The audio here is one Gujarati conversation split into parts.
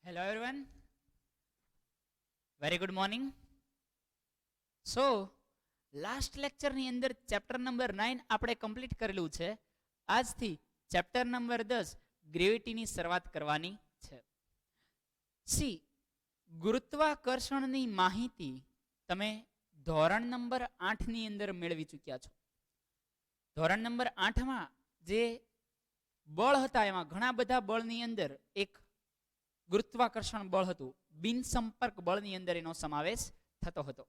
Hello everyone, very good morning. So, last લેક્ચરની અંદર ચેપ્ટર નંબર 9 આપણે કમ્પ્લીટ કરેલું છે. આજથી ચેપ્ટર નંબર 10 ગ્રેવિટીની શરૂઆત કરવાની છે. સી ગુરુત્વાકર્ષણની માહિતી તમે ધોરણ નંબર 8 ની અંદર મેળવી ચૂક્યા છો. ધોરણ નંબર 8 માં જે બળ હતા એમાં ઘણા બધા બળની અંદર એક ગુરુત્વાકર્ષણ બળ હતું. બિન સંપર્ક બળની અંદર એનો સમાવેશ થતો હતો.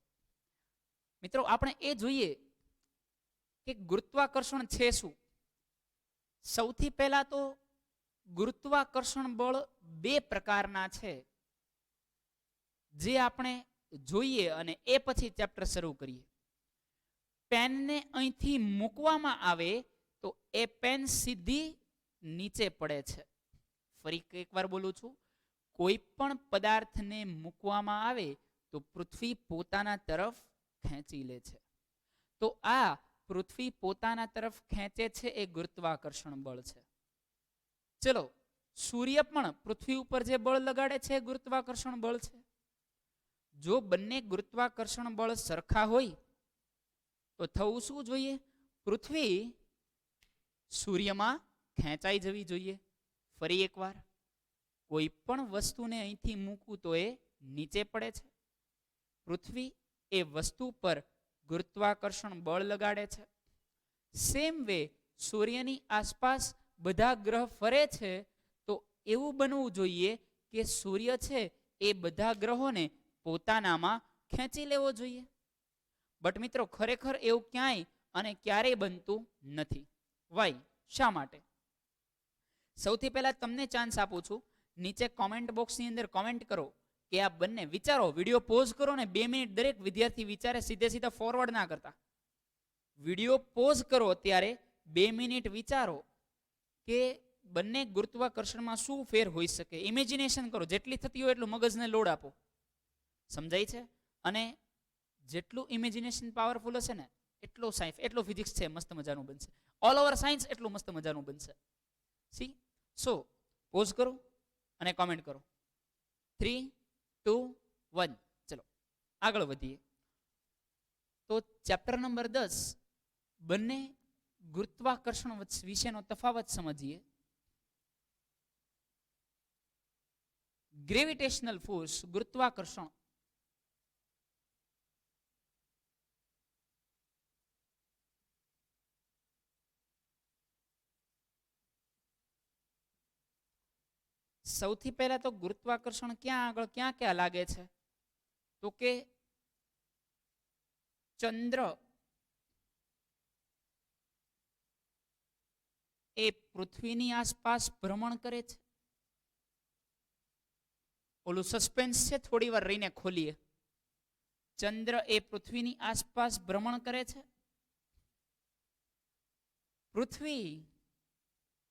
મિત્રો આપણે એ જોઈએ કે ગુરુત્વાકર્ષણ છે શું. સૌથી પહેલા તો ગુરુત્વાકર્ષણ બળ બે પ્રકારના છે જે આપણે જોઈએ અને એ પછી ચેપ્ટર શરૂ કરીએ. પેનને અહીંથી મૂકવામાં આવે તો એ પેન સીધી નીચે પડે છે. ફરી એકવાર બોલું છું, કોઈ પણ પદાર્થને મૂકવામાં આવે તો પૃથ્વી પોતાના તરફ ખેંચી લે છે. તો આ પૃથ્વી પોતાના તરફ ખેંચે છે એ ગુરુત્વાકર્ષણ બળ છે. ચલો, સૂર્ય પણ પૃથ્વી ઉપર જે બળ લગાડે છે એ ગુરુત્વાકર્ષણ બળ છે. જો બંને ગુરુત્વાકર્ષણ બળ સરખા હોય તો થવું શું જોઈએ? પૃથ્વી સૂર્યમાં ખેંચાઈ જવી જોઈએ. ફરી એકવાર, કોઈ પણ વસ્તુને અહીંથી મૂકવું તો એ નીચે પડે છે. પૃથ્વી એ વસ્તુ પર ગુરુત્વાકર્ષણ બળ લગાડે છે. સેમ વે સૂર્યની આસપાસ બધા ગ્રહ ફરે છે તો એવું બનવું જોઈએ કે સૂર્ય છે એ બધા ગ્રહોને પોતાનામાં ખેંચી લેવો જોઈએ. બટ મિત્રો ખરેખર એવું ક્યાંય અને ક્યારેય બનતું નથી. વાય? શા માટે? સૌથી પહેલા તમને ચાન્સ આપું છું, નીચે કોમેન્ટ બોક્સની અંદર કોમેન્ટ કરો કે આ બંને વિચારો. વિડીયો પોઝ કરો ને 2 મિનિટ દરેક વિદ્યાર્થી વિચારે, સીધે ફોરવર્ડ ના કરતા. વિડીયો પોઝ કરો ત્યારે 2 મિનિટ વિચારો કે બંને ગુરુત્વાકર્ષણમાં શું ફેર હોઈ શકે. ઇમેજિનેશન કરો, જેટલી થતી હોય એટલું મગજને લોડ આપો. સમજાય છે? અને જેટલું ઇમેજિનેશન પાવરફુલ હશે ને એટલો સાયન્સ, એટલો ફિઝિક્સ છે મસ્ત મજાનું બનશે. ઓલ ઓવર સાયન્સ એટલું મસ્ત મજાનું બનશે. સી સો પોઝ કરો અને કોમેન્ટ કરો. 3, 2, 1 ચલો આગળ વધીએ. તો ચેપ્ટર નંબર 10 બંને ગુરુત્વાકર્ષણ વિશેનો તફાવત સમજીએ. ગ્રેવિટેશનલ ફોર્સ, ગુરુત્વાકર્ષણ સૌથી પહેલા તો ગુરુત્વાકર્ષણ ક્યાં આગળ ક્યાં લાગે છે? તો કે ચંદ્ર એ પૃથ્વીની આસપાસ ભ્રમણ કરે છે. ઓલું સસ્પેન્સ છે, થોડી વાર રહીને ખોલીએ. ચંદ્ર એ પૃથ્વીની આસપાસ ભ્રમણ કરે છે. પૃથ્વી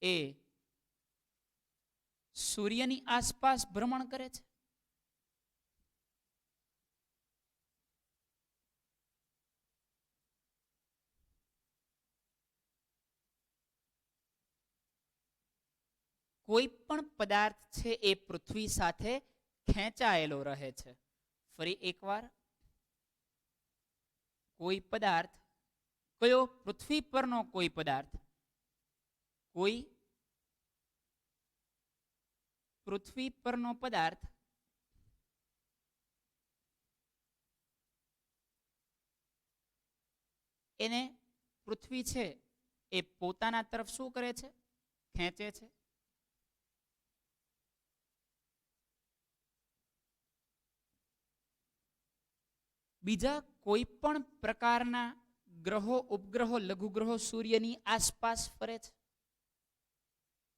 એ સૂર્યની આસપાસ ભ્રમણ કરે છે. કોઈ પણ પદાર્થ છે એ પૃથ્વી સાથે ખેંચાયેલો રહે છે. ફરી એકવાર, કોઈ પદાર્થ, કયો? પૃથ્વી પરનો કોઈ પદાર્થ, કોઈ પૃથ્વી પરનો પદાર્થ એને પૃથ્વી છે એ પોતાના તરફ શું કરે છે? ખેંચે છે. બીજા કોઈ પણ પ્રકારના ગ્રહો, ઉપગ્રહો, લઘુગ્રહો સૂર્યની આસપાસ ફરે છે.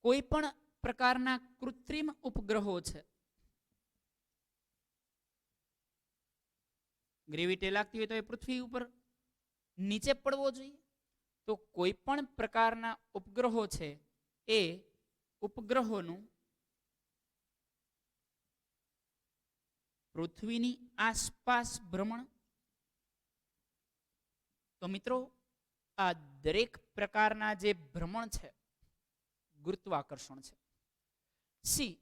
કોઈ પણ પ્રકારના કૃત્રિમ ઉપગ્રહો છે. ગ્રેવિટી લાગતી હોય તો એ પૃથ્વી ઉપર નીચે પડવો જોઈએ. તો કોઈ પણ પ્રકારના ઉપગ્રહો છે એ ઉપગ્રહોનું પૃથ્વીની આસપાસ ભ્રમણ. તો મિત્રો આ દરેક પ્રકારના જે ભ્રમણ છે ગુરુત્વાકર્ષણ છે. સી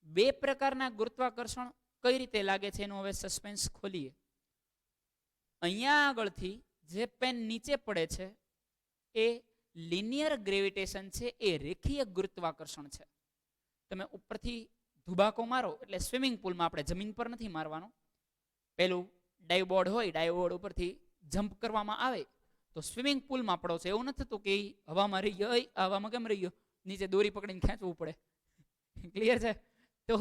બે પ્રકારના ગુરુત્વાકર્ષણ કઈ રીતે લાગે છે એનું હવે સસ્પેન્સ ખોલીએ. અહીંયા આગળથી જે પેન નીચે પડે છે એ લિનિયર ગ્રેવિટેશન છે, એ રેખીય ગુરુત્વાકર્ષણ છે. તમે ઉપરથી ધુબાકો મારો એટલે સ્વિમિંગ પુલમાં આપણે જમીન પર નથી મારવાનો. પેલું ડાઈવબોર્ડ હોય, ડાઈવબોર્ડ ઉપરથી જમ્પ કરવામાં આવે તો સ્વિમિંગ પુલમાં પડો છે. એવું નથી થતું કે હવામાં રહી ગયો, હવામાં કેમ રહી ગયો, નીચે દોરી પકડીને ખેંચવું પડે. ક્લિયર છે? તો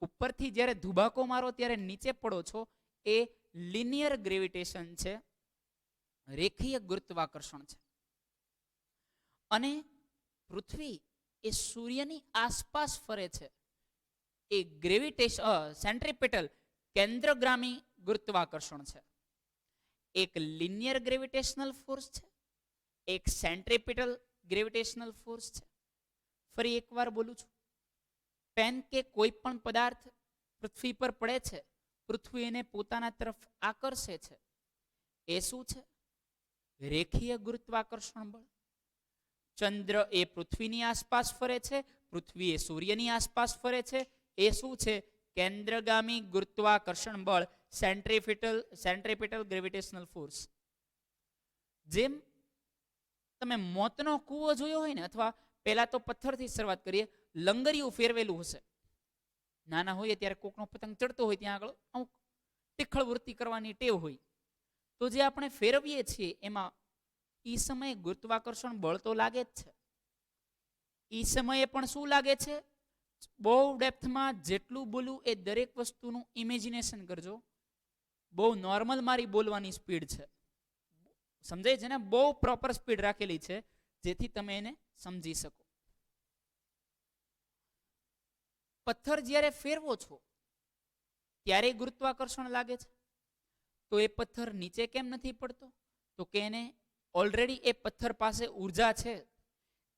ઉપરથી જ્યારે ધુબાકો મારો ત્યારે નીચે પડો છો, એ લિનિયર ગ્રેવિટેશન છે, રેખીય ગુરુત્વાકર્ષણ છે. અને પૃથ્વી એ સૂર્યની આસપાસ ફરે છે, એ ગ્રેવિટેશન સેન્ટ્રીપિટલ કેન્દ્રગામી ગુરુત્વાકર્ષણ છે. એક લિનિયર ગ્રેવિટેશનલ ફોર્સ છે, એક સેન્ટ્રીપિટલ ગ્રેવિટેશનલ ફોર્સ છે. ફરી એકવાર બોલું છું, પેન કે કોઈ પણ પદાર્થ પૃથ્વી પર પડે છે, પૃથ્વી એને પોતાના તરફ આકર્ષે છે. એ શું છે? રેખીય ગુરુત્વાકર્ષણ બળ. ચંદ્ર એ પૃથ્વીની આસપાસ ફરે છે, પૃથ્વી એ સૂર્યની આસપાસ ફરે છે. એ શું છે? કેન્દ્રગામી ગુરુત્વાકર્ષણ બળ, સેન્ટ્રીપિટલ ગ્રેવિટેશનલ ફોર્સ. જેમ તમે મોતનો કૂવો જોયો હોય ને, અથવા પહેલા તો પથ્થરથી શરૂઆત કરીએ, લંગરિયું ફેરવેલું હશે. નાના હોઈએ ત્યારે કોકનો પતંગ ચડતો હોય ત્યાં આગળ અમુક તીખળ વૃત્તિ કરવાની ટેવ હોય, તો જે આપણે ફેરવીએ છીએ એમાં ઈ સમયે ગુરુત્વાકર્ષણ બળ તો લાગે જ છે. ઈ સમયે પણ શું લાગે છે? બહુ ડેપ્થમાં જેટલું બોલું એ દરેક વસ્તુનું ઇમેજિનેશન કરજો. બહુ નોર્મલ મારી બોલવાની સ્પીડ છે, સમજાય છે ને? બહુ પ્રોપર સ્પીડ રાખેલી છે જેથી તમે એને સમજી શકો. પથ્થર જ્યારે ફેરવો છો ત્યારે ગુરુત્વાકર્ષણ લાગે છે, તો એ પથ્થર નીચે કેમ નથી પડતો? તો કે એને ઓલરેડી એ પથ્થર પાસે ઉર્જા છે.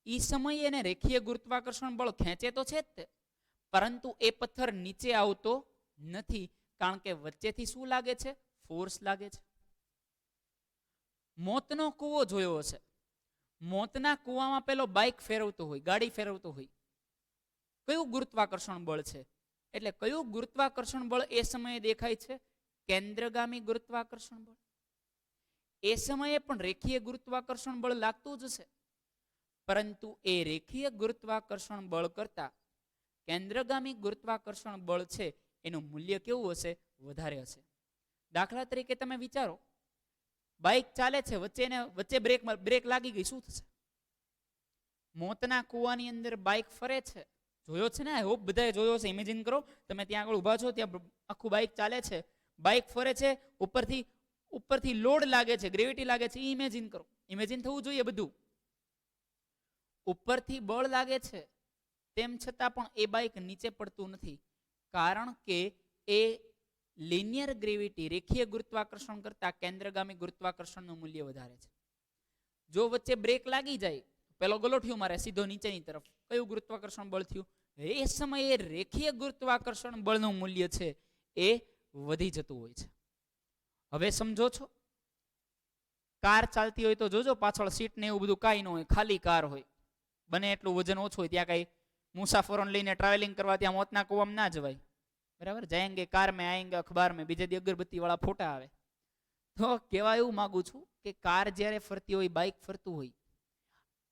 એ સમયે એને રેખીય ગુરુત્વાકર્ષણ બળ ખેંચે તો છે જ તે, પરંતુ એ પથ્થર નીચે આવતો નથી, કારણ કે વચ્ચેથી શું લાગે છે? ફોર્સ લાગે છે. મોતનો કૂવો જોયો હશે. મોતના કૂવામાં પેલો બાઇક ફેરવતો હોય, ગાડી ફેરવતો હોય, કયું ગુરુત્વાકર્ષણ બળ છે? એટલે કયું ગુરુત્વાકર્ષણ બળ એ સમયે દેખાય છે? કેન્દ્રગામી ગુરુત્વાકર્ષણ બળ. એ સમયે પણ રેખીય ગુરુત્વાકર્ષણ બળ લાગતું જ હશે, પરંતુ એ રેખીય ગુરુત્વાકર્ષણ બળ કરતા કેન્દ્રગામી ગુરુત્વાકર્ષણ બળ છે એનું મૂલ્ય કેવું હશે? વધારે હશે. દાખલા તરીકે તમે વિચારો, બાઇક ચાલે છે, વચ્ચે બ્રેક લાગી ગઈ, શું થશે? મોતના કૂવાની અંદર બાઇક ફરે છે, જોયો છે ને? આઈ હોપ બધાએ જોયો છે. ઇમેજિન કરો, તમે ત્યાં આગળ ઊભા છો, ત્યાં આખું બાઇક ચાલે છે, બાઇક ફરે છે, ઉપરથી લોડ લાગે છે, ગ્રેવિટી લાગે છે. ઇમેજિન કરો, ઇમેજિન થવું જોઈએ બધું. ઉપરથી બળ લાગે છે, તેમ છતાં પણ એ બાઇક નીચે પડતું નથી, કારણ કે એ લિનિયર ગ્રેવિટી, રેખીય ગુરુત્વાકર્ષણ કરતા કેન્દ્રગામી ગુરુત્વાકર્ષણનું મૂલ્ય વધારે છે. જો વચ્ચે બ્રેક લાગી જાય, પેલો ગલોઠિયો મારે સીધો નીચેની તરફ, કયું ગુરુત્વાકર્ષણ બળ થયું? એ સમયે રેખીય ગુરુત્વાકર્ષણ બળનું મૂલ્ય છે એ વધી જતું હોય છે. હવે સમજો છો? કાર ચાલતી હોય તો જોજો, પાછળ સીટ ને એવું બધું કાંઈ ન હોય, ખાલી કાર હોય, બને એટલું વજન ઓછું હોય. ત્યાં કઈ મુસાફરોને લઈને ટ્રાવેલિંગ કરવા ત્યાં મોતના કૂવામાં ના જવાય, બરાબર? જાયેંગે કાર મેં આયેંગે અખબાર મેં, બીજે દી અગરબત્તી વાળા ફોટા આવે. તો કહેવા એવું માંગુ છું કે કાર જ્યારે ફરતી હોય, બાઇક ફરતું હોય,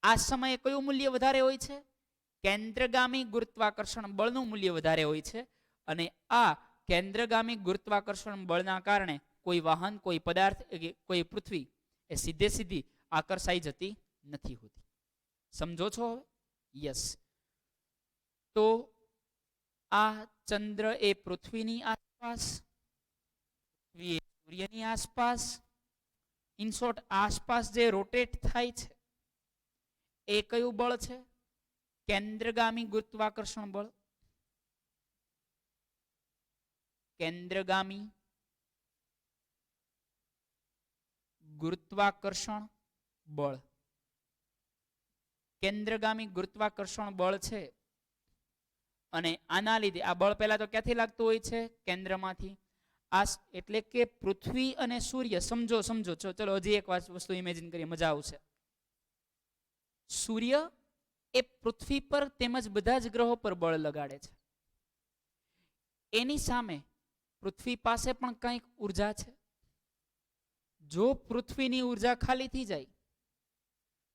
આ સમયે કયું મૂલ્ય વધારે હોય છે? કેન્દ્રગામી ગુરુત્વાકર્ષણ બળનું મૂલ્ય વધારે હોય છે. અને આ કેન્દ્રગામી ગુરુત્વાકર્ષણ બળના કારણે કોઈ વાહન, કોઈ પદાર્થ, કોઈ પૃથ્વી એ સીધી આકર્ષાઈ જતી નથી હોતી. સમજો છો હવે? યસ. તો આ ચંદ્ર એ પૃથ્વીની આસપાસ, પૃથ્વી એ સૂર્યની આસપાસ, ઇન શોર્ટ આસપાસ જે રોટેટ થાય છે એ કયું બળ છે? કેન્દ્રગામી ગુરુત્વાકર્ષણ બળ. કેન્દ્રગામી ગુરુત્વાકર્ષણ બળ. કેન્દ્રગામી ગુરુત્વાકર્ષણ બળ છે, અને આના લીધે આ બળ પહેલા તો ક્યાંથી લાગતું હોય છે? કેન્દ્રમાંથી. એટલે કે પૃથ્વી અને સૂર્ય, સમજો. ચલો હજી એક વસ્તુ ઇમેજિન કરીએ, મજા આવશે. સૂર્ય એ પૃથ્વી પર તેમજ બધા જ ગ્રહો પર બળ લગાડે છે. એની સામે પૃથ્વી પાસે પણ કંઈક ઉર્જા છે. જો પૃથ્વીની ઉર્જા ખાલી થઈ જાય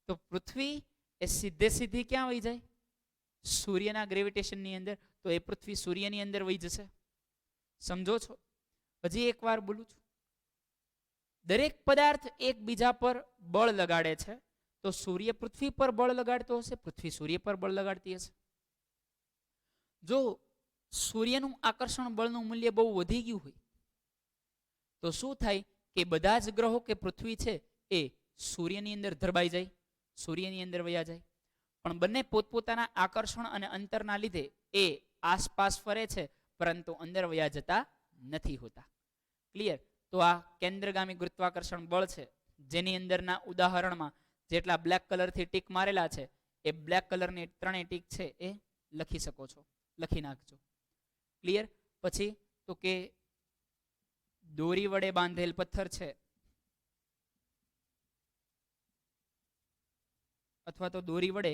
તો પૃથ્વી એ સીધે સીધી ક્યાં વહી જાય? સૂર્યના ગ્રેવિટેશનની અંદર. તો એ પૃથ્વી સૂર્યની અંદર વહી જશે. સમજો છો? હજી એક વાર બોલું છું. દરેક પદાર્થ એકબીજા પર બળ લગાડે છે. તો સૂર્ય પૃથ્વી પર બળ લગાડતો હશે, પૃથ્વી સૂર્ય પર બળ લગાડતી હશે. જો સૂર્યનું આકર્ષણ બળનું મૂલ્ય બહુ વધી ગયું હોય તો શું થાય કે બધા જ ગ્રહો કે પૃથ્વી છે એ સૂર્યની અંદર ધરબાઈ જાય, સૂર્યની અંદર વયા જાય. પણ બંને પોતપોતાના આકર્ષણ અને અંતરના લીધે એ આસપાસ ફરે છે, પરંતુ અંદર વયા જતા નથી હોતા. ક્લિયર? તો આ કેન્દ્રગામી ગુરુત્વાકર્ષણ બળ છે, જેની અંદરના ઉદાહરણમાં જેટલા બ્લેક કલરથી ટીક મારેલા છે એ બ્લેક કલરની ત્રણેય ટીક છે એ લખી શકો છો, લખી નાખજો. ક્લિયર? પછી તો કે દોરી વડે બાંધેલ પથ્થર છે અથવા તો દોરી વડે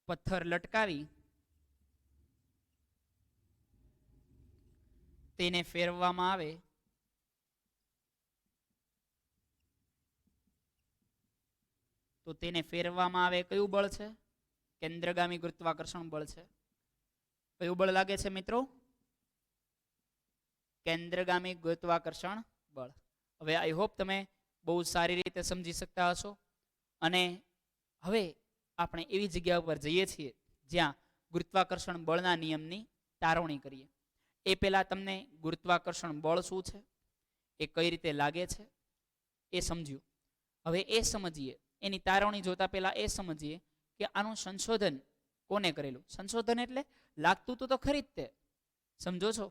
પથ્થર લટકાવી તેને ફેરવવામાં આવે તો તેને ફેરવવામાં આવે કયું બળ છે? કેન્દ્રગામી ગુરુત્વાકર્ષણ બળ છે. કયું બળ લાગે છે મિત્રો? કેન્દ્રગામી ગુરુત્વાકર્ષણ બળ. હવે આઈ હોપ તમે બહુ સારી રીતે સમજી શકતા હશો. અને હવે આપણે એવી જગ્યા ઉપર જઈએ છીએ જ્યાં ગુરુત્વાકર્ષણ બળના નિયમની તારવણી કરીએ. એ પહેલા તમને ગુરુત્વાકર્ષણ બળ શું છે, એ કઈ રીતે લાગે છે એ સમજ્યું. હવે એ સમજીએ, એની તારવણી જોતા પહેલા એ સમજીએ કે આનું સંશોધન કોને કરેલું. સંશોધન એટલે લાગતું તો ખરી જ તે, સમજો છો?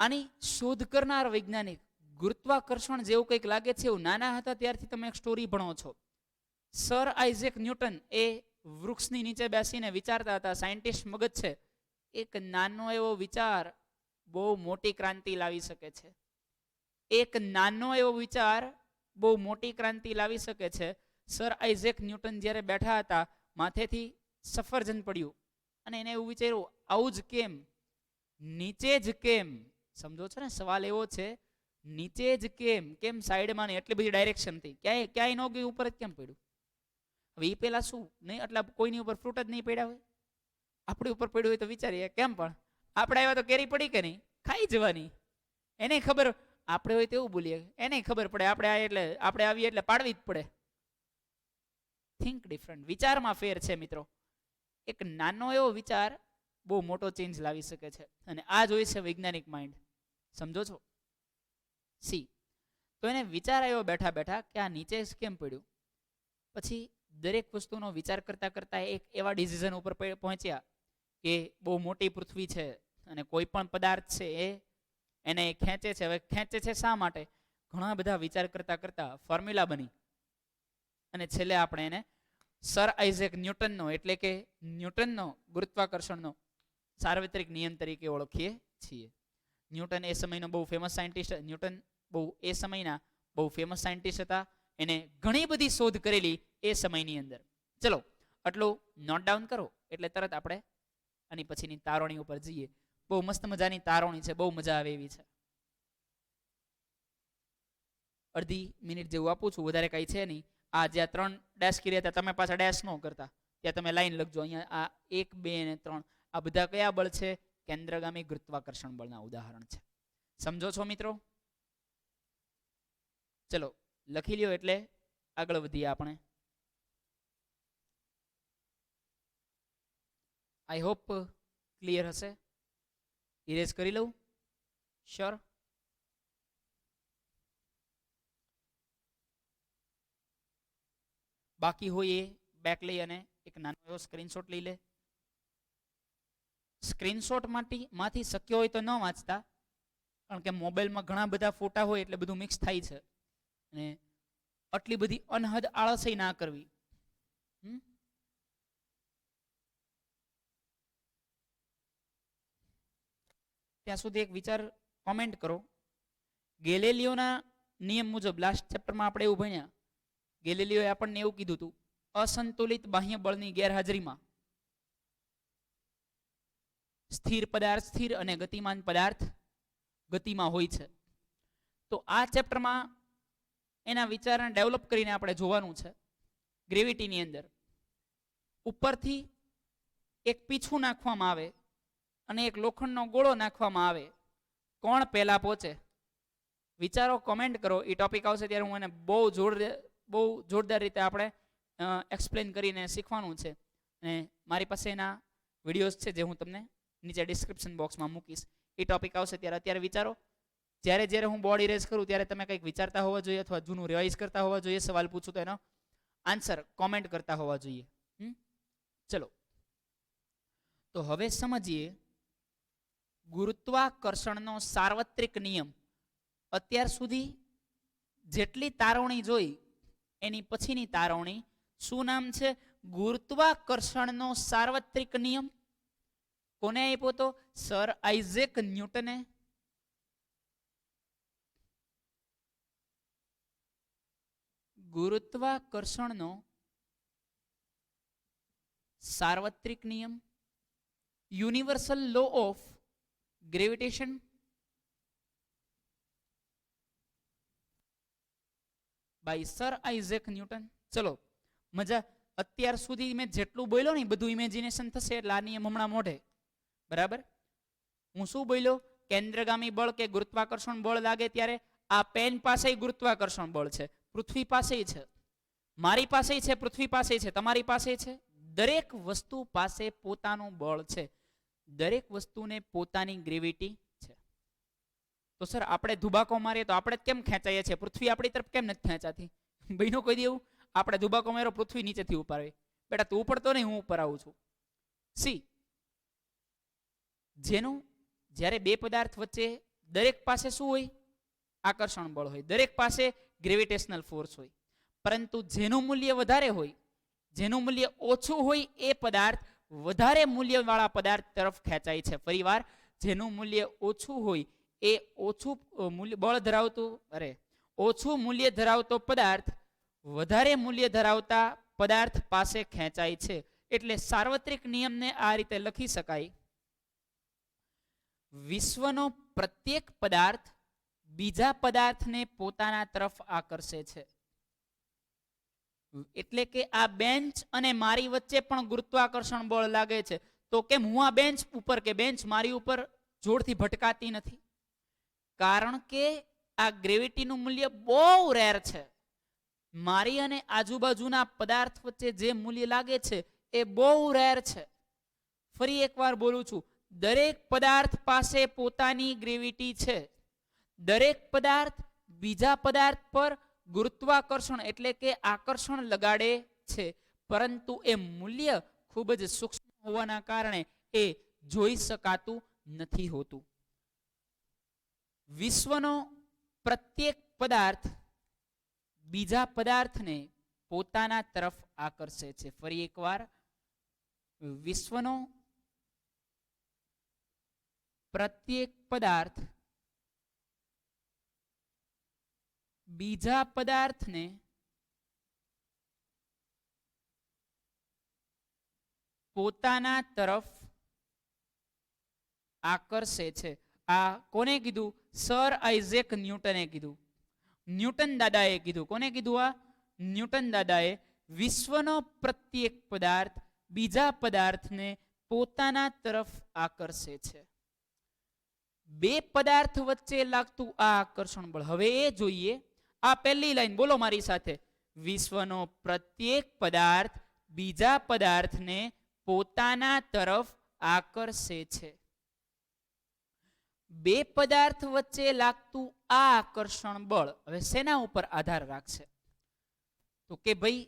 આની શોધ કરનાર વૈજ્ઞાનિક ગુરુત્વાકર્ષણ જેવું કંઈક લાગે છે એવું નાના હતા ત્યારથી તમે એક સ્ટોરી ભણો છો. સર આઇઝેક ન્યૂટન એ વૃક્ષની નીચે બેસીને વિચારતા હતા. સાયન્ટિસ્ટ મગજ છે, એક નાનો એવો વિચાર બહુ મોટી ક્રાંતિ લાવી શકે છે. એક નાનો એવો વિચાર બહુ મોટી ક્રાંતિ લાવી શકે છે. સર આઇઝેક ન્યૂટન જ્યારે બેઠા હતા, માથેથી સફરજન પડ્યું અને એને એવું વિચાર્યું, આવું જ કેમ, નીચે જ કેમ? સમજો છો ને? સવાલ એવો છે, નીચે જ કેમ, કેમ સાઈડમાં નહીં? એટલી બધી ડાયરેક્શનથી ક્યાંય ન ગયું, ઉપર જ કેમ પડ્યું? હવે એ પેલા શું નહીં, એટલે કોઈની ઉપર ફ્રૂટ જ નહીં પડ્યા હોય, આપણી ઉપર પડ્યું હોય તો વિચારીએ કેમ. પણ આપણે આવ્યા તો કેરી પડી કે નહીં, ખાઈ જવાની. એને ખબર, આપણે હોય તો એવું બોલીએ, એને ખબર પડે આપણે આવીએ એટલે પાડવી જ પડે. Think different. વિચારમાં ફેર છે મિત્રો. એક નાનો એવો વિચાર બહુ મોટો ચેન્જ લાવી શકે છે, અને આ જ હોય છે વૈજ્ઞાનિક માઇન્ડ. સમજો છો? સી તો એને વિચાર આવ્યો બેઠા બેઠા કે આ નીચે જ કેમ પડ્યું. પછી દરેક વસ્તુનો વિચાર કરતા કરતા એક એવા ડિસિઝન ઉપર પહોંચ્યા કે બહુ મોટી પૃથ્વી છે અને કોઈ પણ પદાર્થ છે એને ખેંચે છે. હવે ખેંચે છે શા માટે? ઘણા બધા વિચાર કરતા કરતા ફોર્મ્યુલા બની અને છેલ્લે આપણે એને સર આઇઝેક ન્યૂટનનો એટલે કે ન્યૂટનનો ગુરુત્વાકર્ષણનો સાર્વત્રિક નિયમ તરીકે ઓળખીએ છીએ. ન્યૂટન એ સમયનો બહુ ફેમસ સાયન્ટિસ્ટ. ન્યૂટન એ સમયના બહુ ફેમસ સાયન્ટિસ્ટ હતા. એને ઘણી બધી શોધ કરેલી એ સમયની અંદર. ચલો આટલું નોટ ડાઉન કરો એટલે તરત આપણે આની પછીની તારવણી ઉપર જઈએ. બહુ મસ્ત મજાની તારવણી છે, બહુ મજા આવે એવી છે. અડધી મિનિટ જેવું આપું છું, વધારે કઈ છે નહીં. આ જ્યાં 3 ડેશ કર્યા હતા, તમે પાછા ડેશ ન કરતા, ત્યાં તમે લાઈન લખજો. અહીંયા આ 1, 2 અને 3 આ બધા કયા બળ છે? કેન્દ્રગામી ગુરુત્વાકર્ષણ બળના ઉદાહરણ છે. સમજો છો મિત્રો? ચલો લખી લ્યો એટલે આગળ વધીએ આપણે. આઈ હોપ ક્લિયર હશે. ઇરેઝ કરી લઉં? શ્યોર? બાકી હોય એ બેક લઈ અને એક નાનો એવો સ્ક્રીનશોટ લઈ લે. સ્ક્રીનશોટ માંથી શક્ય હોય તો ન વાંચતા, કારણ કે મોબાઈલમાં ઘણા બધા ફોટા હોય એટલે બધું મિક્સ થાય છે, અને આટલી બધી અનહદ આળસઈ ના કરવી. ત્યાં સુધી એક વિચાર કોમેન્ટ કરો. ગેલેલિયોના નિયમ મુજબ લાસ્ટ ચેપ્ટરમાં આપણે એવું ભણ્યા, ગેલેલિયોએ આપણને એવું કીધું હતું, અસંતુલિત બાહ્ય બળની ગેરહાજરીમાં સ્થિર પદાર્થ સ્થિર અને ગતિમાન પદાર્થ ગતિમાં હોય છે. તો આ ચેપ્ટરમાં એના વિચારને ડેવલપ કરીને આપણે જોવાનું છે. ગ્રેવિટીની અંદર ઉપરથી એક પીછું નાખવામાં આવે અને એક લોખંડનો ગોળો નાખવામાં આવે, કોણ પહેલા પહોંચે? વિચારો, કોમેન્ટ કરો. એ ટોપિક આવશે ત્યારે હું એને બહુ જોરદાર રીતે આપણે એક્સપ્લેન કરીને શીખવાનું છે. અને મારી પાસે એના વિડીયોઝ છે જે હું તમને નીચે ડિસ્ક્રિપ્શન બોક્સમાં મૂકીશ. એ ટોપિક આવશે ત્યારે અત્યારે વિચારો. જ્યારે હું બોર્ડ ઇરેઝ કરું ત્યારે તમે કંઈક વિચારતા હોવા જોઈએ અથવા જૂનું રિવાઇઝ કરતા હોવા જોઈએ. સવાલ પૂછું તો એનો આન્સર કોમેન્ટ કરતા હોવા જોઈએ. ચલો, તો હવે સમજીએ ગુરુત્વાકર્ષણનો સાર્વત્રિક નિયમ. અત્યાર સુધી જેટલી તારવણી જોઈ એની પછીની તારવણી શું નામ છે? ગુરુત્વાકર્ષણનો સાર્વત્રિક નિયમ. કોને આપ્યો તો? Sir Isaac ન્યૂટને. ગુરુત્વાકર્ષણનો સાર્વત્રિક નિયમ, universal law of gravitation, by sir Isaac Newton. ચલો, મજા. અત્યાર સુધી મેં જેટલું બોલ્યો ને બધું ઇમેજિનેશન થશે એટલે આ નિયમ હમણાં મોઢે. બરાબર? હું શું બોલ્યો? કેન્દ્રગામી બળ કે ગુરુત્વાકર્ષણ બળ લાગે ત્યારે આ પેન પાસે ગુરુત્વાકર્ષણ બળ છે, પૃથ્વી પાસે છે, મારી પાસે છે, પૃથ્વી પાસે છે, તમારી પાસે છે. દરેક વસ્તુ પાસે પોતાનું બળ છે, દરેક વસ્તુને પોતાની ગ્રેવિટી છે. તો સર આપણે ધુબાકો મારીએ તો આપણે કેમ ખેંચાઈએ છીએ? પૃથ્વી આપણી તરફ કેમ નથી ખેંચાતી? બહેનો કહી દેવું, આપણે ધુબાકો માર્યો, પૃથ્વી નીચેથી ઉપર આવી. બેટા તું ઉપર તો નહીં, હું ઉપર આવું છું. સી, જેનું જ્યારે બે પદાર્થ વચ્ચે દરેક પાસે શું હોય? આકર્ષણ બળ હોય, દરેક પાસે ગ્રેવિટેશનલ ફોર્સ હોય. પરંતુ જેનું મૂલ્ય વધારે હોય, જેનું મૂલ્ય ઓછું હોય એ પદાર્થ વધારે મૂલ્યવાળા પદાર્થ તરફ ખેંચાય છે. ફરીવાર, જેનું મૂલ્ય ઓછું હોય એ ઓછું બળ ધરાવતું ઓછું મૂલ્ય ધરાવતો પદાર્થ વધારે મૂલ્ય ધરાવતા પદાર્થ પાસે ખેંચાય છે. એટલે સાર્વત્રિક નિયમને આ રીતે લખી શકાય: વિશ્વનો પ્રત્યેક પદાર્થ બીજા પદાર્થને પોતાના તરફ આકર્ષે છે. એટલે કે આ બેન્ચ અને મારી વચ્ચે પણ ગુરુત્વાકર્ષણ બળ લાગે છે. તો કેમ હું આ બેન્ચ ઉપર કે બેન્ચ મારી ઉપર જોરથી ભટકાતી નથી? કારણ કે આ ગ્રેવિટીનું મૂલ્ય બહુ રેર છે. મારી અને આજુબાજુના પદાર્થ વચ્ચે જે મૂલ્ય લાગે છે એ બહુ રેર છે. ફરી એકવાર બોલું છું, દરેક પદાર્થ પાસે પોતાની ગ્રેવિટી છે. દરેક પદાર્થ બીજા પદાર્થ પર ગુરુત્વાકર્ષણ એટલે કે આકર્ષણ લગાડે છે, પરંતુ એ મૂલ્ય ખૂબ જ સૂક્ષ્મ હોવાના કારણે એ જોઈ શકાતું નથી હોતું. વિશ્વનો પ્રત્યેક પદાર્થ બીજા પદાર્થને પોતાના તરફ આકર્ષે છે. ફરી એકવાર, વિશ્વનો પ્રત્યેક પદાર્થ બીજા પદાર્થને પોતાના તરફ આકર્ષે છે. આ કોને કીધું? સર આઇઝેક ન્યૂટને કીધું. ન્યૂટન દાદાએ કીધું. કોને કીધું? આ ન્યૂટન દાદાએ. વિશ્વનો પ્રત્યેક પદાર્થ બીજા પદાર્થને પોતાના તરફ આકર્ષે છે. બે પદાર્થ વચ્ચે લાગતું આ આકર્ષણ બળ. હવે એ જોઈએ. આ પહેલી લાઈન બોલો મારી સાથે: વિશ્વનો પ્રત્યેક પદાર્થ બીજા પદાર્થને પોતાના તરફ આકર્ષે છે. બે પદાર્થ વચ્ચે લાગતું આ આકર્ષણ બળ હવે શેના ઉપર આધાર રાખશે? તો કે ભાઈ,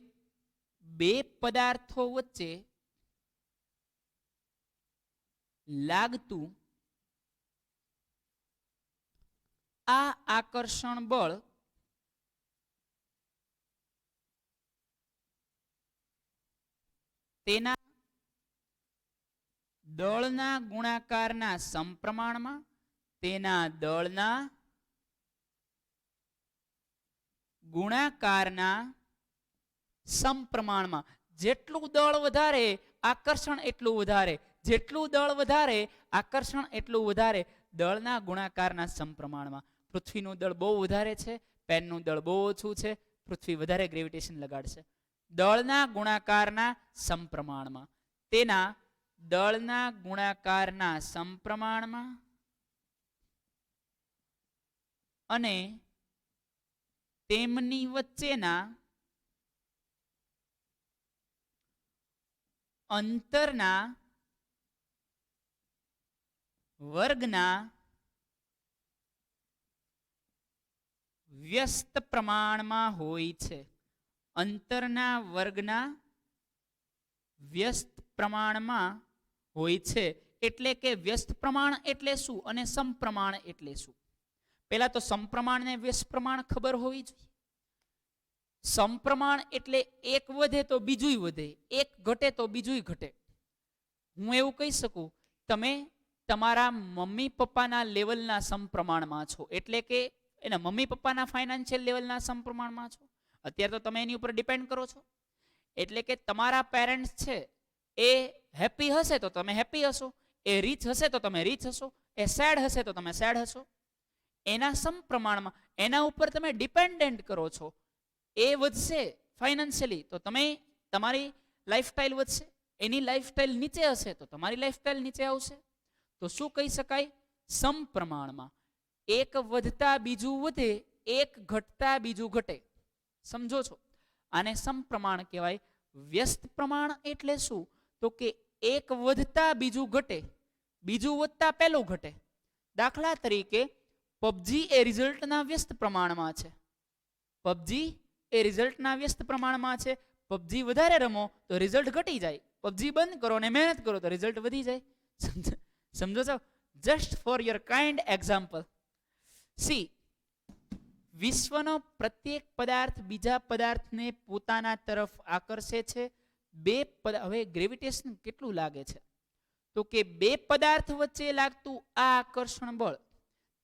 બે પદાર્થો વચ્ચે લાગતું આ આકર્ષણ બળ તેના દળના ગુણાકારના સમપ્રમાણમાં, તેના દળના ગુણાકારના સમપ્રમાણમાં. જેટલું દળ વધારે આકર્ષણ એટલું વધારે. જેટલું દળ વધારે આકર્ષણ એટલું વધારે. દળના ગુણાકારના સમપ્રમાણમાં. પૃથ્વીનું દળ બહુ વધારે છે, પેનનું દળ બહુ ઓછું છે, પૃથ્વી વધારે ગ્રેવિટેશન લગાડશે. દળના ગુણાકારના સમપ્રમાણમાં. તેના દળના ગુણાકારના સમપ્રમાણમાં અને તેમની વચ્ચેના અંતરના વર્ગના વ્યસ્ત પ્રમાણમાં હોય છે. અંતરના વર્ગના વ્યસ્ત પ્રમાણમાં હોય છે. એટલે કે વ્યસ્ત પ્રમાણ એટલે શું અને સમપ્રમાણ એટલે શું? પહેલા તો સમપ્રમાણ ને વ્યસ્ત પ્રમાણ ખબર હોવી જોઈએ. સમપ્રમાણ એટલે એક વધે તો બીજું વધે, એક ઘટે તો બીજું ઘટે. હું એવું કહી શકું, તમે તમારા મમ્મી પપ્પાના લેવલના સમપ્રમાણમાં છો, એટલે કે એના મમ્મી પપ્પાના ફાઇનાન્શિયલ લેવલના સમપ્રમાણમાં છો. અત્યારે તો તમે એની ઉપર ડિપેન્ડ કરો છો. એટલે કે તમારા પેરેન્ટ્સ છે એ હેપી હશે તો તમે હેપી હશો, એ રીચ હશે તો તમે રીચ હશો, એ સેડ હશે તો તમે સેડ હશો. એના સમપ્રમાણમાં એના ઉપર તમે ડિપેન્ડન્ટ કરો છો. એ વધશે ફાઇનાન્શિયલી તો તમે તમારી લાઈફસ્ટાઈલ વધશે, એની લાઈફસ્ટાઈલ નીચે હશે તો તમારી લાઈફસ્ટાઈલ નીચે આવશે. તો શું કહી શકાય? સમપ્રમાણમાં. એક વધતા બીજું વધે, એક ઘટતા બીજું ઘટે. સમજો છો? આને સમપ્રમાણ કહેવાય. વ્યસ્ત પ્રમાણ એટલે શું? તો કે એક વધતા બીજું ઘટે, બીજું વધતા પહેલું ઘટે. દાખલા તરીકે પબજી એ રિઝલ્ટના વ્યસ્ત પ્રમાણમાં છે. પબજી એ રિઝલ્ટના વ્યસ્ત પ્રમાણમાં છે. પબજી વધારે રમો તો રિઝલ્ટ ઘટી જાય, પબજી બંધ કરો અને મહેનત કરો તો રિઝલ્ટ વધી જાય. સમજો છો? Just for your kind example. C, વિશ્વનો પ્રત્યેક પદાર્થ બીજા પદાર્થને પોતાના તરફ આકર્ષે છે. હવે ગ્રેવિટેશન કેટલું લાગે છે? તો કે બે પદાર્થ વચ્ચે લાગતું આ આકર્ષણ બળ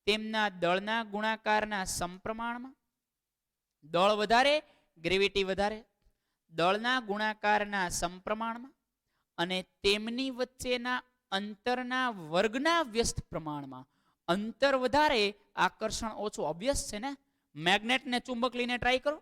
તેમના દળના ગુણાકારના સમપ્રમાણમાં. દળ વધારે, ગ્રેવિટી વધારે. દળના ગુણાકારના સમપ્રમાણમાં અને તેમની વચ્ચેના અંતરના વર્ગના વ્યસ્ત પ્રમાણમાં. અંતર વધારે, આકર્ષણ ઓછું. ઓબ્વિયસ છે ને? મેગ્નેટને ચુંબક લઈને ટ્રાય કરો.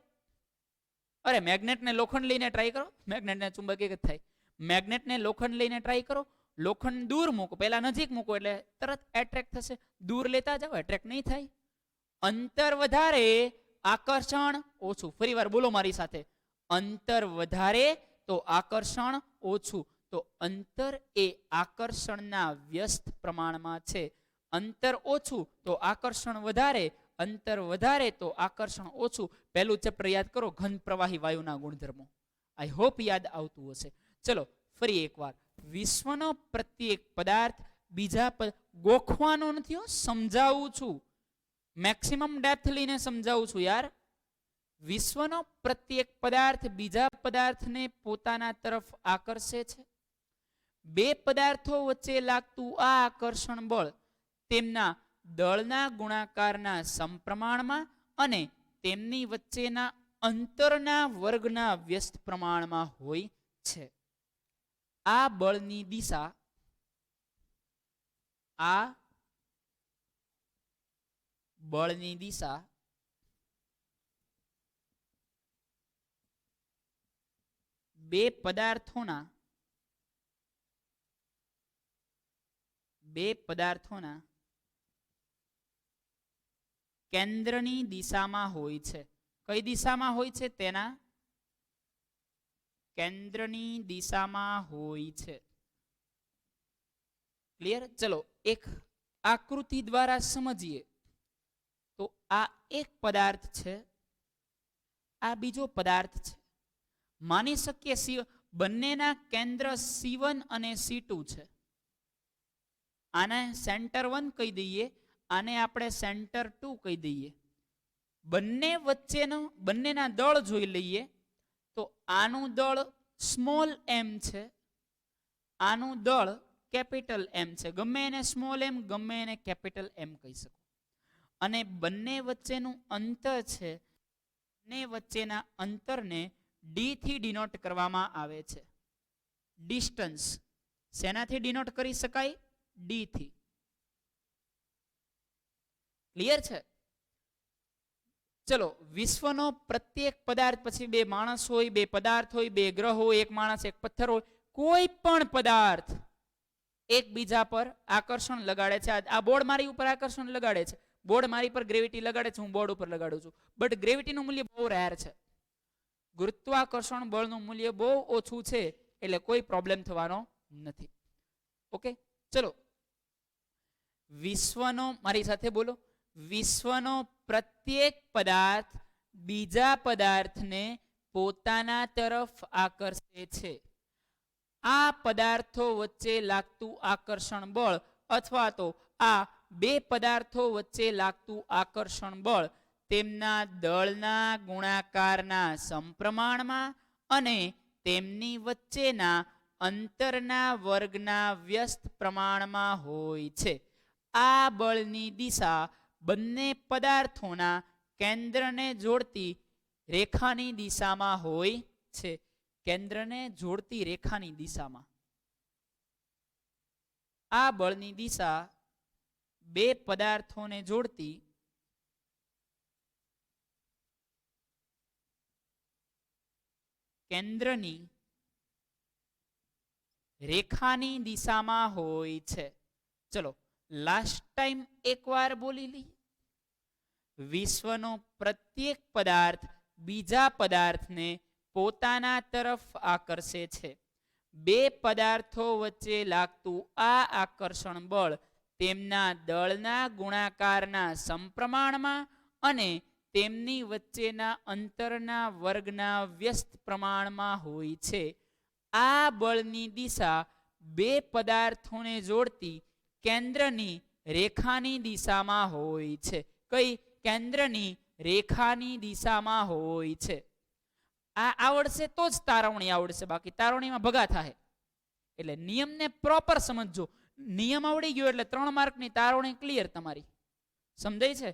અરે મેગ્નેટને લોખંડ લઈને ટ્રાય કરો. મેગ્નેટને ચુંબક એક જ થાય. મેગ્નેટને લોખંડ લઈને ટ્રાય કરો. લોખંડ દૂર મૂકો, પહેલા નજીક મૂકો એટલે તરત એટ્રેક્ટ થશે. દૂર લેતા જાઓ, એટ્રેક્ટ નહીં થાય. અંતર વધારે, આકર્ષણ ઓછું. ફરી વાર બોલો મારી સાથે. અંતર વધારે તો આકર્ષણ ઓછું. તો અંતર એ આકર્ષણના વ્યસ્ત પ્રમાણમાં છે. અંતર ઓછું તો આકર્ષણ વધારે, અંતર વધારે તો આકર્ષણ ઓછું. પહેલું ચેપ્ટર યાદ કરો, ઘન પ્રવાહી વાયુના ગુણધર્મો. આઈ હોપ યાદ આવતું હશે. ચલો ફરી એકવાર. વિશ્વનો પ્રત્યેક પદાર્થ બીજા ગોખવાનો નથી, સમજાવું છું. મેક્સિમમ ડેપ્થ લઈને સમજાવું છું યાર. વિશ્વનો પ્રત્યેક પદાર્થ બીજા પદાર્થને પોતાના તરફ આકર્ષે છે. બે પદાર્થો વચ્ચે લાગતું આ આકર્ષણ બળ તેમના દળના ગુણાકારના સમપ્રમાણમાં અને તેમની વચ્ચેના અંતરના વર્ગના વ્યસ્ત પ્રમાણમાં હોય છે. આ બળની દિશા બે પદાર્થોના કેન્દ્રની દિશામાં હોય છે. કઈ દિશામાં હોય છે? તેના કેન્દ્રની દિશામાં હોય છે. ક્લિયર? ચલો એક આકૃતિ દ્વારા સમજીએ તો આ એક પદાર્થ છે, આ બીજો પદાર્થ છે. માની શકીએ બંનેના કેન્દ્ર C1 અને C2 છે. આને સેન્ટર 1 કહી દઈએ, આને આપણે સેન્ટર 2 કહી દઈએ. બંનેના દળ જોઈ લઈએ તો આનું દળ સ્મોલ m છે, આનું દળ કેપિટલ M છે. ગમે એને સ્મોલ m, ગમે એને કેપિટલ M કહી શકો. અને બંને વચ્ચેનું અંતર છે, બંને વચ્ચેના અંતરને d થી ડિનોટ કરવામાં આવે છે. ડિસ્ટન્સ શેનાથી ડિનોટ કરી શકાય? ડી થી. ક્લિયર છે? ચલો, વિશ્વનો પ્રત્યેક પદાર્થ, પછી બે માણસ હોય, બે પદાર્થ હોય, બે ગ્રહ હોય, એક માણસ એક પથ્થર હોય, કોઈ પણ પદાર્થ એકબીજા પર આકર્ષણ લગાડે છે. આ બોર્ડ મારી ઉપર આકર્ષણ લગાડે છે, બોર્ડ મારી પર ગ્રેવિટી લગાડે છે, હું બોર્ડ ઉપર લગાડું છું, બટ ગ્રેવિટીનું મૂલ્ય બહુ રેર છે. ગુરુત્વાકર્ષણ બળનું મૂલ્ય બહુ ઓછું છે, એટલે કોઈ પ્રોબ્લેમ થવાનો નથી. ઓકે, ચલો, વિશ્વનો, મારી સાથે બોલો, વિશ્વનો પ્રત્યેક પદાર્થ બીજા પદાર્થને પોતાના તરફ આકર્ષે છે. આ પદાર્થો વચ્ચે લાગતું આકર્ષણ બળ અથવા તો આ બે પદાર્થો વચ્ચે લાગતું આકર્ષણ બળ તેમના દળના ગુણાકારના સમપ્રમાણમાં અને તેમની વચ્ચેના અંતરના વર્ગના વ્યસ્ત પ્રમાણમાં હોય છે. આ બળની દિશા બંને પદાર્થોના કેન્દ્રને જોડતી રેખાની દિશામાં હોય છે. કેન્દ્રને જોડતી રેખાની દિશામાં. આ બળની દિશા બે પદાર્થોને જોડતી કેન્દ્રની રેખાની દિશામાં હોય છે. ચલો, લાસ્ટ ટાઈમ એકવાર બોલી લઈએ. વિશ્વનો પ્રત્યેક પદાર્થ બીજા પદાર્થને પોતાના તરફ આકર્ષે છે. બે પદાર્થો વચ્ચે લાગતું આ આકર્ષણ બળ તેમના દળના ગુણાકારના સમપ્રમાણમાં અને તેમની વચ્ચેના અંતરના વર્ગના વ્યસ્ત પ્રમાણમાં હોય છે. આ બળની દિશા બે પદાર્થોને જોડતી કેન્દ્રની રેખાની દિશામાં હોય છે. કઈ? કેન્દ્રની રેખાની દિશામાં હોય છે. આ આવડશે તો જ તારવણી આવડશે, બાકી તારવણીમાં ભગા થાય. એટલે નિયમને પ્રોપર સમજજો. નિયમ આવડી ગયો એટલે 3 માર્કની તારવણી ક્લિયર તમારી. સમજાય છે?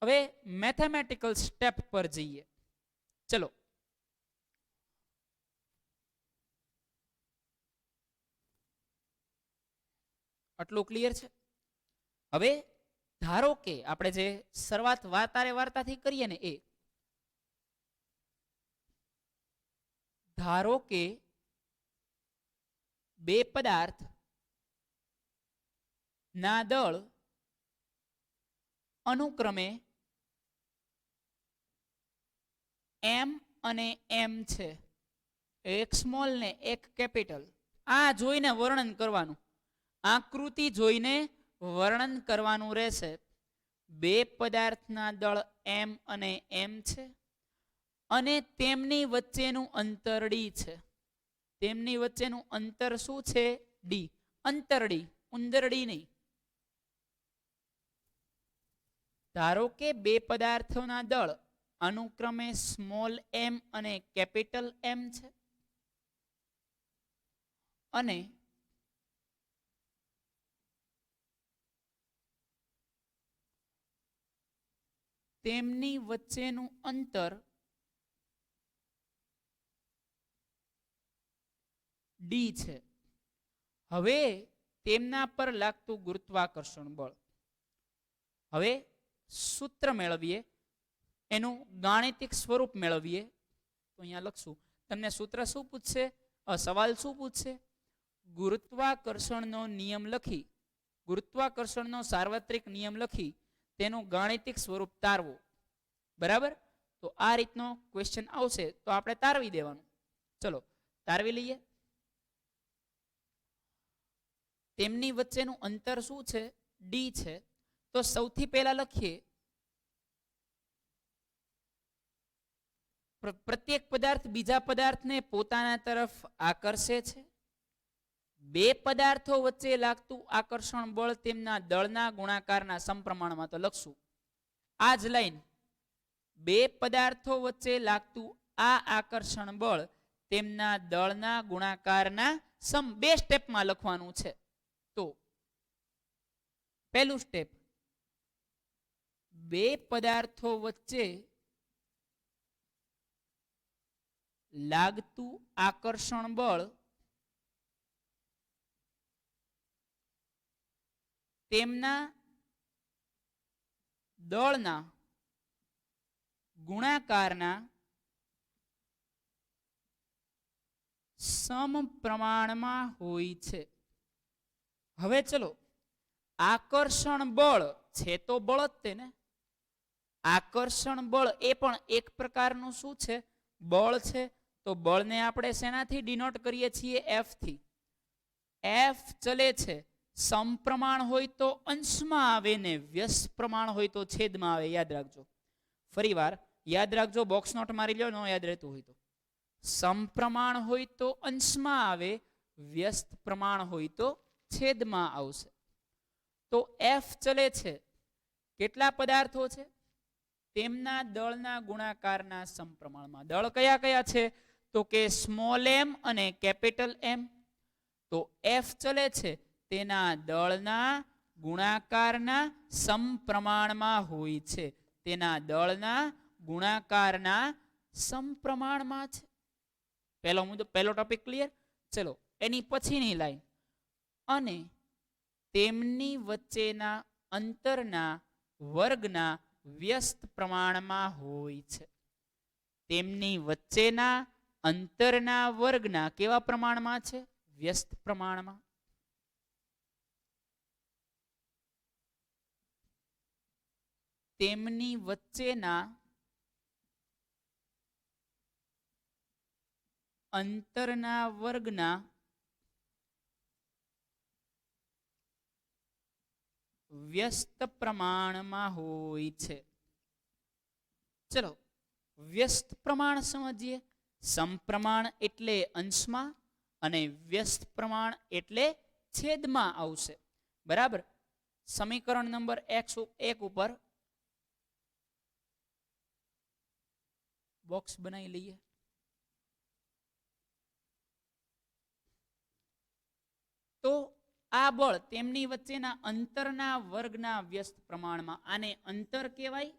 હવે મેથેમેટિકલ સ્ટેપ પર જઈએ. ચલો, આટલું ક્લિયર છે? હવે ધારો કે આપણે જે શરૂઆત વાર્તાથી કરીએ ને, એ ધારો કે બે પદાર્થ ના દળ અનુક્રમે એમ અને એમ છે, એક સ્મોલ ને એક કેપિટલ. આ જોઈને વર્ણન કરવાનું, આકૃતિ જોઈને વર્ણન કરવાનું રહેશે. બે પદાર્થના દળ એમ અને એમ છે અને તેમની વચ્ચેનું અંતર ડી છે. તેમની વચ્ચેનું અંતર શું છે? ડી. અંતર ડી, ઉંદરડી નહીં. ધારો કે બે પદાર્થોના દળ અનુક્રમે સ્મોલ એમ અને કેપિટલ એમ છે અને તેમની વચ્ચેનું અંતર ડી છે. હવે તેમના પર લાગતું ગુરુત્વાકર્ષણ બળ. હવે સૂત્ર મેળવીએ, એનું ગાણિતિક સ્વરૂપ મેળવીએ. તો અહીંયા લખશું. તમને સૂત્ર શું પૂછશે? સવાલ શું પૂછશે? ગુરુત્વાકર્ષણનો નિયમ લખી, ગુરુત્વાકર્ષણનો સાર્વત્રિક નિયમ લખી તેનું ગાણિતિક સ્વરૂપ તારવો. બરાબર? તો આ રીતનો ક્વેશ્ચન આવશે તો આપણે તારવી દેવાનું. ચલો, તારવી લઈએ. તેમની વચ્ચેનું અંતર શું છે? ડી છે. તો સૌથી પહેલા લખીએ, પ્રત્યેક પદાર્થ બીજા પદાર્થને પોતાના તરફ આકર્ષે છે. બે પદાર્થો વચ્ચે લાગતું આકર્ષણ બળ તેમના દળના ગુણાકારના સમપ્રમાણમાં. તો લખશું આ જ લાઈન, બે પદાર્થો વચ્ચે લાગતું આ આકર્ષણ બળ તેમના દળના ગુણાકારના સમ. બે સ્ટેપમાં લખવાનું છે. તો પહેલું સ્ટેપ, બે પદાર્થો વચ્ચે લાગતું આકર્ષણ બળ તેમના દળના ગુણાકારના સમપ્રમાણમાં હોય છે. હવે ચલો, આકર્ષણ બળ છે તો બળ જ તેને. આકર્ષણ બળ એ પણ એક પ્રકારનું શું છે? બળ છે. તો બળને આપણે શેનાથી ડિનોટ કરીએ છીએ? એફ થી. એફ ચલે છે, સમપ્રમાણ હોય તો અંશમાં આવે ને વ્યસ્ત પ્રમાણ હોય તો છેદમાં આવે. યાદ રાખજો, ફરી વાર યાદ રાખજો, બોક્સ નોટ મારી લો, ન યાદ રહેતું હોય તો. સમપ્રમાણ હોય તો અંશમાં આવે, વ્યસ્ત પ્રમાણ હોય તો છેદમાં આવશે. તો એફ ચલે છે, કેટલા પદાર્થો છે? તેમના દળના ગુણાકારના સમપ્રમાણમાં. દળ કયા કયા છે? તો કે સ્મોલ એમ અને કેપિટલ એમ. તો એફ ચલે છે, તેના દળના ગુણાકારના સમપ્રમાણમાં હોય છે. તેના દળના ગુણાકારના સમપ્રમાણમાં છે. પહેલો ટોપિક ક્લિયર? ચલો, એની પછીની લાઈન, અને તેમની વચ્ચેના અંતરના વર્ગના વ્યસ્ત પ્રમાણમાં હોય છે. તેમની વચ્ચેના અંતરના વર્ગના કેવા પ્રમાણમાં છે? વ્યસ્ત પ્રમાણમાં. તેમની વચ્ચેના અંતરના વર્ગના વ્યસ્ત પ્રમાણમાં હોય છે. ચલો, વ્યસ્ત પ્રમાણ સમજીએ. સમપ્રમાણ એટલે અંશમાં અને વ્યસ્ત પ્રમાણ એટલે છેદમાં આવશે. બરાબર. સમીકરણ નંબર 1 ઉપર બોક્સ બનાવી લઈએ. તો આ બળ તેમની વચ્ચેના અંતરના વર્ગના વ્યસ્ત પ્રમાણમાં. આને અંતર કહેવાય.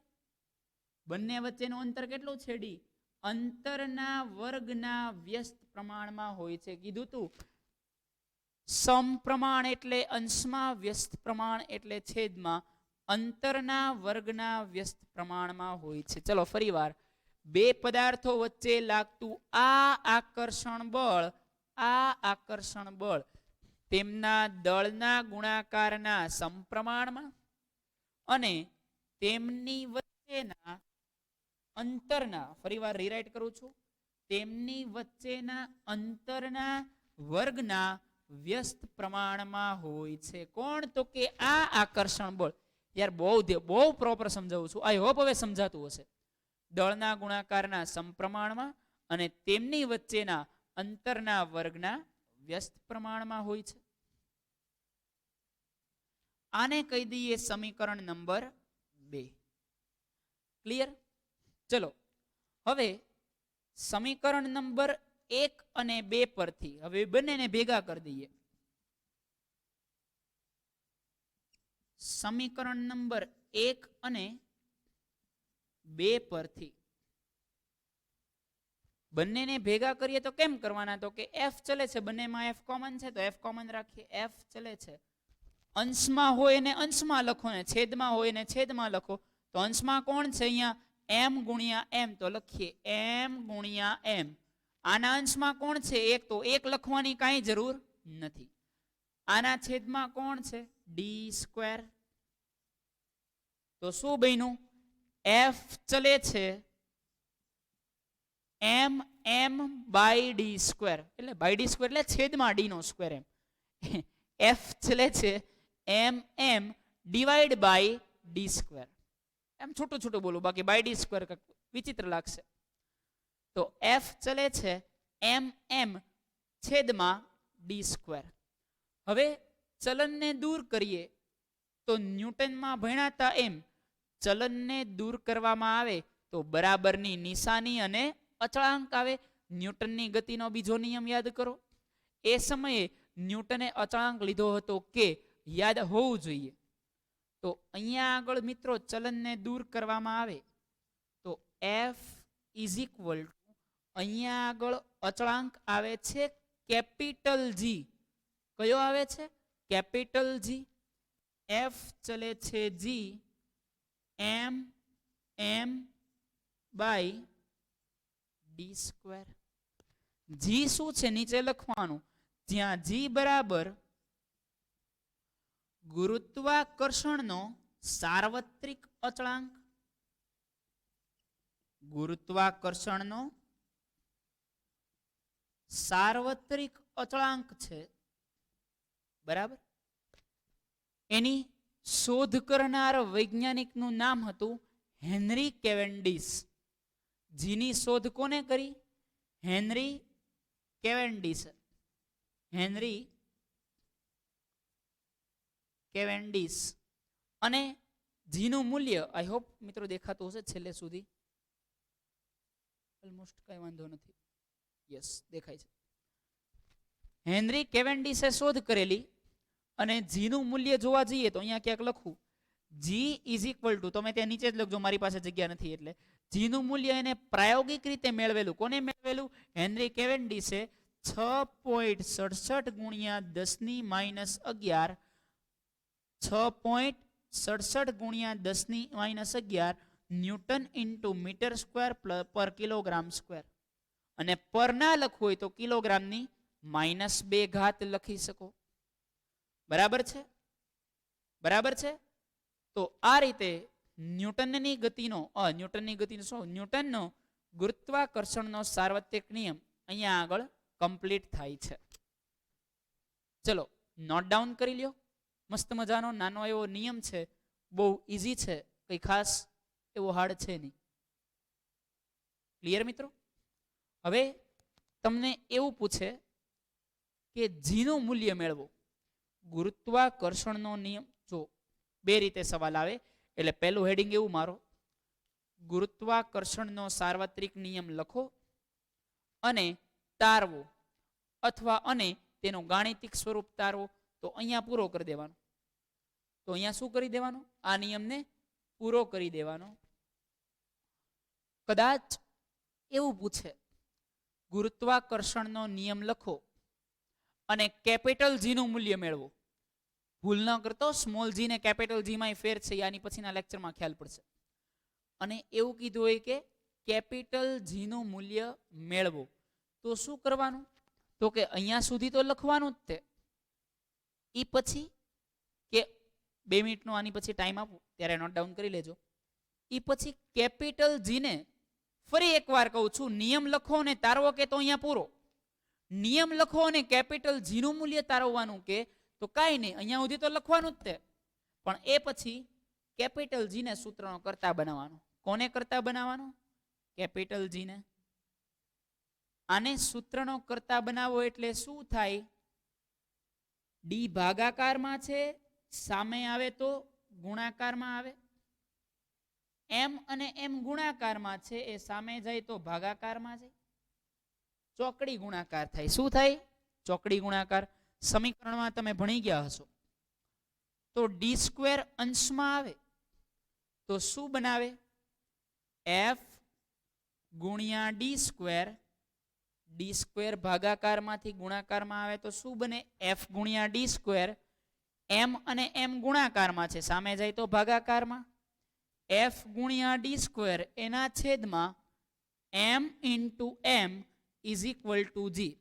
બંને વચ્ચેનું અંતર કેટલું છે? ડી. અંતરના વર્ગના વ્યસ્ત પ્રમાણમાં હોય છે. કીધું તું, સમપ્રમાણ એટલે અંશમાં, વ્યસ્ત પ્રમાણ એટલે છેદમાં. અંતરના વર્ગના વ્યસ્ત પ્રમાણમાં હોય છે. ચલો ફરી વાર, બે પદાર્થો વચ્ચે લાગતું આ આકર્ષણ બળ તેમના દળના ગુણાકારના સમપ્રમાણમાં અને તેમની વચ્ચેના અંતરના, ફરીવાર રીરાઇટ કરું છું, તેમની વચ્ચેના અંતરના વર્ગના વ્યસ્ત પ્રમાણમાં હોય છે. કોણ? તો કે આ આકર્ષણ બળ. યાર બહુ પ્રોપર સમજાવું છું. આઈ હોપ હવે સમજાતું હશે. દળના ગુણાકારના સમપ્રમાણમાં અને તેમની વચ્ચેના અંતરના વર્ગના વ્યસ્ત પ્રમાણમાં હોય છે. આને કહી દઈએ સમીકરણ નંબર 2. ક્લિયર? ચલો, હવે સમીકરણ નંબર 1 અને 2 પરથી હવે બંનેને ભેગા કરી દઈએ. સમીકરણ નંબર 1 અને 2 પરથી બંનેને ભેગા કરીએ તો કેમ કરવાના? તો કે એફ ચલે છે, બંનેમાં એફ કોમન છે તો એફ કોમન રાખીએ. એફ ચલે છે, અંશમાં હોય ને અંશમાં લખો ને છેદમાં હોય ને છેદમાં લખો. તો અંશમાં કોણ છે? અહીંયા એમ ગુણ્યા એમ, તો લખીએ એમ ગુણ્યા એમ. આના અંશમાં કોણ છે? 1, તો 1 લખવાની કાંઈ જરૂર નથી. આના છેદમાં કોણ છે? D square. તો શું બન્યું? એફ ચલે છે M M by D square, એટલે બાય ડી સ્ક્વેર એટલે છેદમાં ડી નો સ્ક્વેર. એમ એફ ચલે છે M M divide by D square. એમ છોટું છોટું બોલું, બાકી બાય ડી સ્ક્વેર વિચિત્ર લાગશે. તો એફ ચલે છે એમ એમ છેદમાં ડી સ્ક્વેર. હવે ચલનને દૂર કરીએ તો ન્યૂટનમાં ભણ્યા એમ ચલનને દૂર કરવામાં આવે તો બરાબરની નિશાની અને અચળાંક આવે. ન્યૂટનની ગતિનો બીજો નિયમ યાદ કરો. એ સમયે ન્યૂટને અચળાંક લીધો હતો કે, યાદ હોવું જોઈએ. તો અહીંયા આગળ મિત્રો ચલનને દૂર કરવામાં આવે તો એફ ઇઝ ઇક્વલ ટુ, અહીંયા આગળ અચળાંક આવે છે કેપિટલ જી. કયો આવે છે? કેપિટલ જી. એફ ચલે છે જી એમ એમ બાય ડી સ્ક્વેર. જી શું છે નીચે લખવાનું, જ્યાં જી બરાબર ગુરુત્વાકર્ષણનો સાર્વત્રિક અચળાંક, ગુરુત્વાકર્ષણનો સાર્વત્રિક અચળાંક છે, બરાબર. એની શોધ કરનાર વૈજ્ઞાનિકનું નામ હતું હેનરી કેવેન્ડિશ. જીની શોધ કોને કરી? Henry Cavendish. Henry Cavendish. અને જીનું મૂલ્ય, આઈ હોપ મિત્રો દેખાતું હશે છેલ્લે સુધી, ઓલમોસ્ટ કઈ વાંધો નથી, યસ દેખાય છે. હેનરી કેવેન્ડિશે શોધ કરેલી અને જીનું મૂલ્ય જોવા જઈએ તો અહીંયા ક્યાંક લખું, જી ઇઝ ઇક્વલ ટુ, તમે ત્યાં નીચે જ લખજો, મારી પાસે જગ્યા નથી એટલે. જીનું મૂલ્ય એને પ્રાયોગિક રીતે મેળવેલું. કોને મેળવેલું? હેનરી કેવેન્ડિશે 6.67 ગુણ્યા 10⁻11, 6.67 ગુણ્યા 10⁻11 ન્યૂટન ઇન્ટુ મીટર સ્ક્વેર પર કિલોગ્રામ સ્ક્વેર. અને પર ના લખવું હોય તો કિલોગ્રામની -2 લખી શકો. બરાબર છે? બરાબર છે. તો આ રીતે ન્યૂટનની ગતિનો ન્યૂટનનો ગુરુત્વાકર્ષણનો સાર્વત્રિક નિયમ અહીંયા આગળ કમ્પ્લીટ થાય છે. ચલો નોટ ડાઉન કરી લ્યો. મસ્ત મજાનો નાનો એવો નિયમ છે, બહુ ઈઝી છે, કઈ ખાસ એવો હાર્ડ છે નહીં. ક્લિયર મિત્રો? હવે તમને એવું પૂછે કે જીનું મૂલ્ય મેળવો. ગુરુત્વાકર્ષણનો નિયમ, જો બે રીતે સવાલ આવે એટલે પહેલું હેડિંગ એવું મારો, ગુરુત્વાકર્ષણનો સાર્વત્રિક નિયમ લખો અને તારવો, અથવા અને તેનું ગાણિતિક સ્વરૂપ તારવો. તો અહીંયા પૂરો કરી દેવાનો. તો અહીંયા શું કરી દેવાનું? આ નિયમને પૂરો કરી દેવાનો. કદાચ એવું પૂછે ગુરુત્વાકર્ષણનો નિયમ લખો અને કેપિટલ જી નું મૂલ્ય મેળવો. ભૂલ ન કરતો, સ્મોલ જી ને કેપિટલ જી માં ફેર છે, આની પછીના લેક્ચરમાં ખ્યાલ પડશે. અને એવું કીધું હોય કે કેપિટલ જી નું મૂલ્ય મેળવો, તો શું કરવાનું? તો કે અહીંયા સુધી તો લખવાનું જ તે. એ પછી કે 2 મિનિટનો આની પછી ટાઈમ આપું ત્યારે નોટ ડાઉન કરી લેજો. એ પછી કેપિટલ જી ને ફરી એકવાર કહું છું, નિયમ લખો અને તારવો કે તો અહીંયા પૂરો. નિયમ લખો અને કેપિટલ જી નું મૂલ્ય તારવવાનું કે તો કાંઈ નહીં, અહીંયા સુધી તો લખવાનું જ તે. પણ એ પછી કેપિટલ જી ને સૂત્રનો કરતા બનાવવાનો. કોને કરતા બનાવવાનો? કેપિટલ જી ને. આને સૂત્રનો કરતા બનાવો એટલે શું થાય? ડી ભાગાકારમાં છે, સામે આવે તો ગુણાકારમાં આવે. એમ અને એમ ગુણાકારમાં છે, એ સામે જાય તો ભાગાકારમાં જાય. ચોકડી ગુણાકાર થાય. શું થાય? ચોકડી ગુણાકાર. સમીકરણમાં તમે ભણી ગયા હશો. તો ડી સ્ક્વેર અંશમાં આવે તો શું બનાવે? એફ ગુણ્યા ડી સ્ક્વેર. ડી સ્ક્વેર ભાગાકારમાંથી ગુણાકારમાં આવે તો શું બને? એફ ગુણ્યા ડી સ્ક્વેર. એમ અને એમ ગુણાકારમાં છે, સામે જાય તો ભાગાકારમાં. એફ ગુણ્યા ડી સ્ક્વેર એના છેદમાં M into M is equal to G.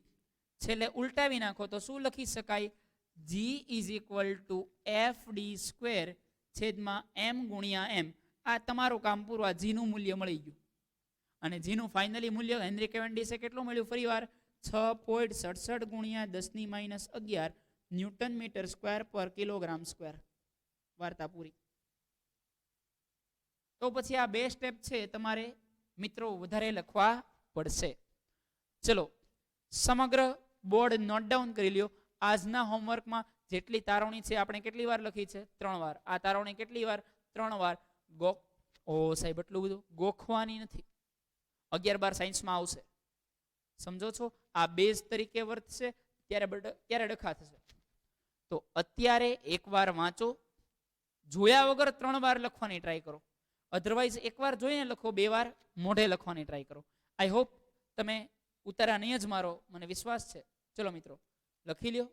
છેલ્લે ઉલટાવી નાખો તો શું લખી શકાય? G is equal to F D square છેદમાં એમ ગુણ્યા એમ. આ તમારું કામ પૂરું. આ જીનું મૂલ્ય મળી ગયું. અને જીનું ફાઇનલી મૂલ્ય હેનરી કેવેન્ડિશે કેટલું મળ્યું? ફરી વાર 6.67 ગુણ્યા 10⁻11 ન્યૂટન મીટર સ્ક્વેર પર કિલોગ્રામ સ્ક્વેર. વાર્તા પૂરી. તો પછી આ 2 સ્ટેપ છે તમારે મિત્રો વધારે લખવા પડશે. ચલો સમગ્ર બોર્ડ નોટ ડાઉન કરી લ્યો. આજના હોમવર્કમાં જેટલી તારવણી છે આપણે કેટલી વાર લખી છે? 3 વાર. આ તારવણી કેટલી વાર? 3 વાર. ઓ સાહેબ એટલું બધું ગોખવાની નથી. 11-12 સાયન્સમાં આવશે. સમજો છો? આ બેઝ તરીકે વર્તશે, ત્યારે ડખા થશે. તો અત્યારે એકવાર વાંચો, જોયા વગર 3 વાર લખવાની ટ્રાય કરો. અધરવાઇઝ એકવાર જોઈને લખો, 2 વાર મોઢે લખવાની ટ્રાય કરો. આઈ હોપ તમે ઉતારા નહીં જ મારો, મને વિશ્વાસ છે. ચલો મિત્રો લખી લ્યો.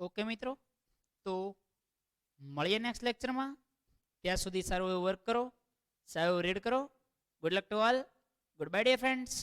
ઓકે મિત્રો, તો મળીએ નેક્સ્ટ લેક્ચરમાં. ત્યાં સુધી સારું એવું વર્ક કરો, સારું એવું રીડ કરો. Good luck to all. Goodbye dear friends.